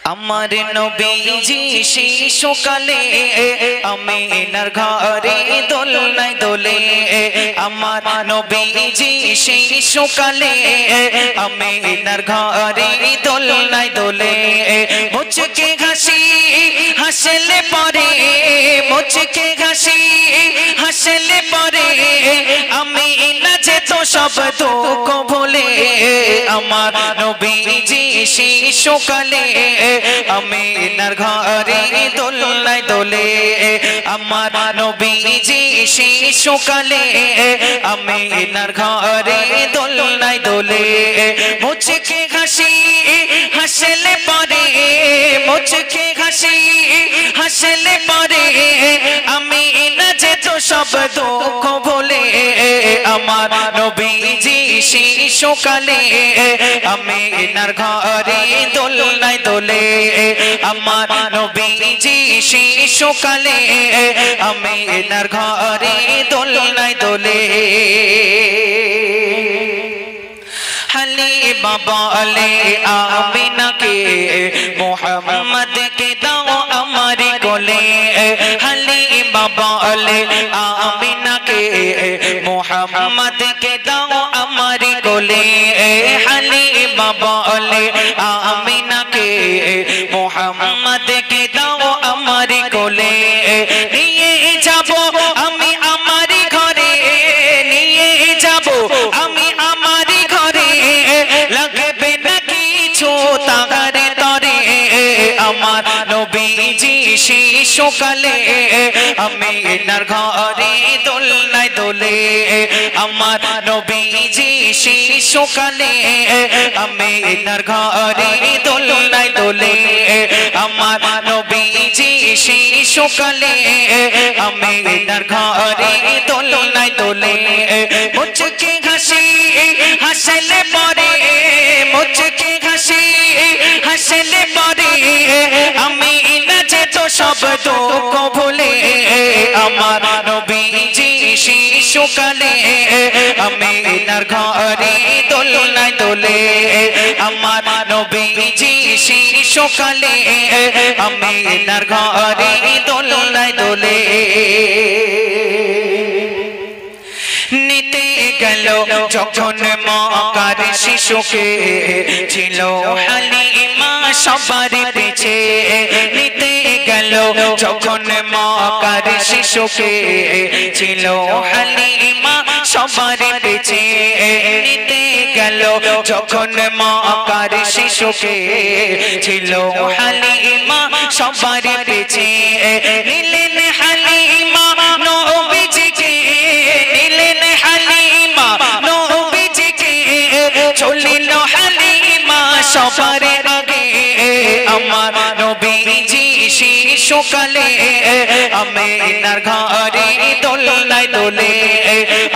আমার নবীজি শিশুকালে আমিনার ঘরে দোলনায় দোলে আমার নবীজি শিশুকালে আমিনার ঘরে দোলনায় দোলে মুচকে হাসি হাসলে পরে মুচকে হাসি হাসলে পরে আমিনা যে তো সব দুঃখ ভুলে আমার নবীজি শিশুকালে আমিনার ঘরে দোলনায় দোলে আমার নবীজি শিশুকালে আমিনার ঘরে দোলনায় দোলে মুচকে হাসি হাসলে পরে মুচকে হাসি হাসলে পরে আমিনা যে তো সব দুঃখ ভুলে আমার নবীজি শিশুকালে আমিনার ঘরে দোলনায় দোলে আমার নবীজি শিশুকালে আমিনার ঘরে দোলনায় দোলে হালিমা বলে আমিনাকে মুহাম্মদ কে দাও আমার কোলে হালিমা বলে আমিনাকে মুহাম্মদ কে দাও আমার কোলে হালিমা বলে আমিনাকে মুহাম্মদ কে দাও আমার কোলে নিয়ে যাব আমি আমার ঘরে নিয়ে যাব আমি আমার ঘরে লাগবে না কিছু তাগারে তরে আমার নবীজি শিশুকালে আমিনার ঘরে দোলনায় দোলে আমার নবীজি শিশুকালে আমিনার ঘরে দোলনায় দোলে আমার নবীজি শিশুকালে আমিনার ঘরে দোলনায় দোলে মুচকে হাসি হাসলে পরে মুচকে হাসি হাসলে পরে আমিনা যে তো সব দুঃখ ভুলে আমার নবীজি শিশুকালে আমিনার ঘরে দোলনায় দোলে আমার নবীজি শিশুকালে আমিনার ঘরে দোলনায় দোলে নিতে গেল যখন মক্কার শিশুকে ছিল হালিমা সবার পিছে নিতে গেল যখন মক্কার শিশুকে ছিল হালিমা সবার পিছে নিতে গেল যখন মক্কার শিশুকে ছিল হালিমা সবার পিছে নিলেন হালিমা নবীজিকে নিলেন হালিমা নবীজিকে চলিল হালিমা সবার আগে আমার নবীজি শিশুকালে আমিনার ঘরে দোলনায় দোলে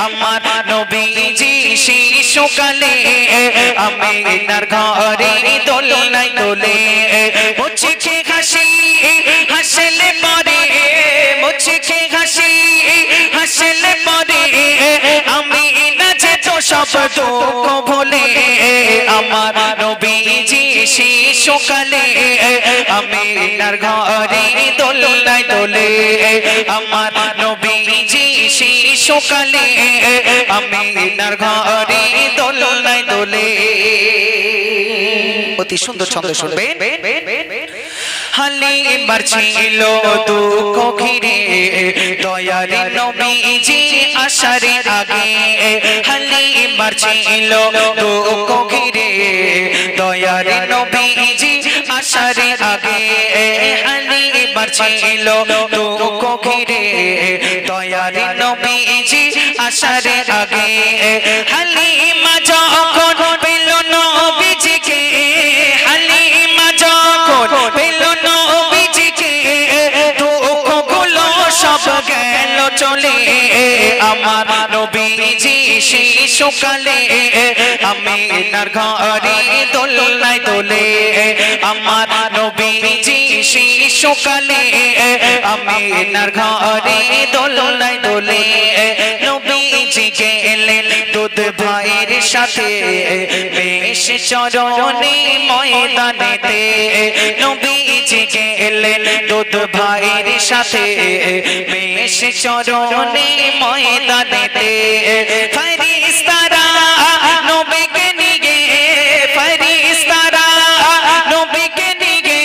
আমার নবীজি শিশুকালে আমিনার ঘরে দোলনায় দোলে মুচকে হাসি হাসলে পরে মুচকে হাসি হাসলে পরে আমিনা যে তো সব দুঃখ ভুলে আমার নবীজি শিশুকালে আমিনার ঘরে দোলনায় দোলে আমার নবীজি শিশুকালে আমিনার ঘরে দোলনায় দোলে অতি সুন্দর ছন্দ শুনবেন হালিমার ছিল দুঃখ ঘিরে দয়ার নবীজি আসার আগে হালিমার ছিল দুঃখ ঘিরে দয়ার নবীজি আসার আগে হালিমার ছিল দুঃখ ঘিরে দয়ার নবীজি আসার আগে হালিমা যখন পেল নবীজিকে হালিমা যখন পেল নবীজিকে দুঃখগুলো সব গেল চলে আমার নবীজি শিশুকালে আমিনার ঘরে দোলনায় দোলে আমার নবীজি শিশুকালে আমিনার ঘরে দোলনায় দোলে নবীজি গেলেন দুধ ভাইয়ের সাথে বেশ চরণে ময়দানেতে নবীজি গেলেন দুধ ভাইয়ের সাথে বেশ চরণে ময়দানেতে ফেরেশতারা নবীকে নিয়ে ফেরেশতারা নবীকে নিয়ে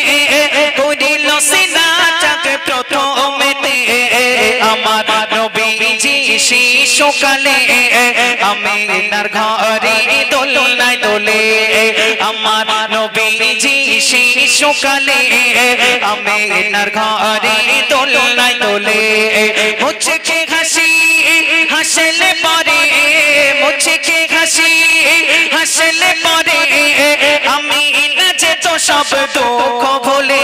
করিল সিনাটাকে প্রথমেতে আমার নবীজি শিশুকালে আমিনার ঘরে দোলনায় দোলে আমার নবীজি শিশুকালে আমিনার ঘরে দোলনায় দোলে মুচকে হাসি হাসলে পরে মুচকে হাসি হাসলে পরে আমিনা যে তো সব দুঃখ ভুলে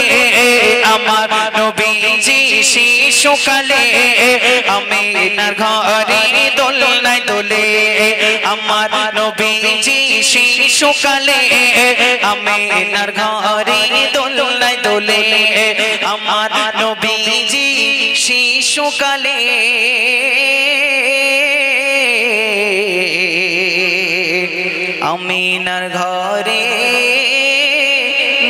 আমার নবীজি শিশুকালে আমিনার ঘরে দোলনায় দোলে আমার নবীজি শিশুকালে আমিনার ঘরে দোলনায় দোলে আমার নবীজি শিশুকালে আমিনার ঘরে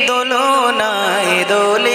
দোলনায় দোলে।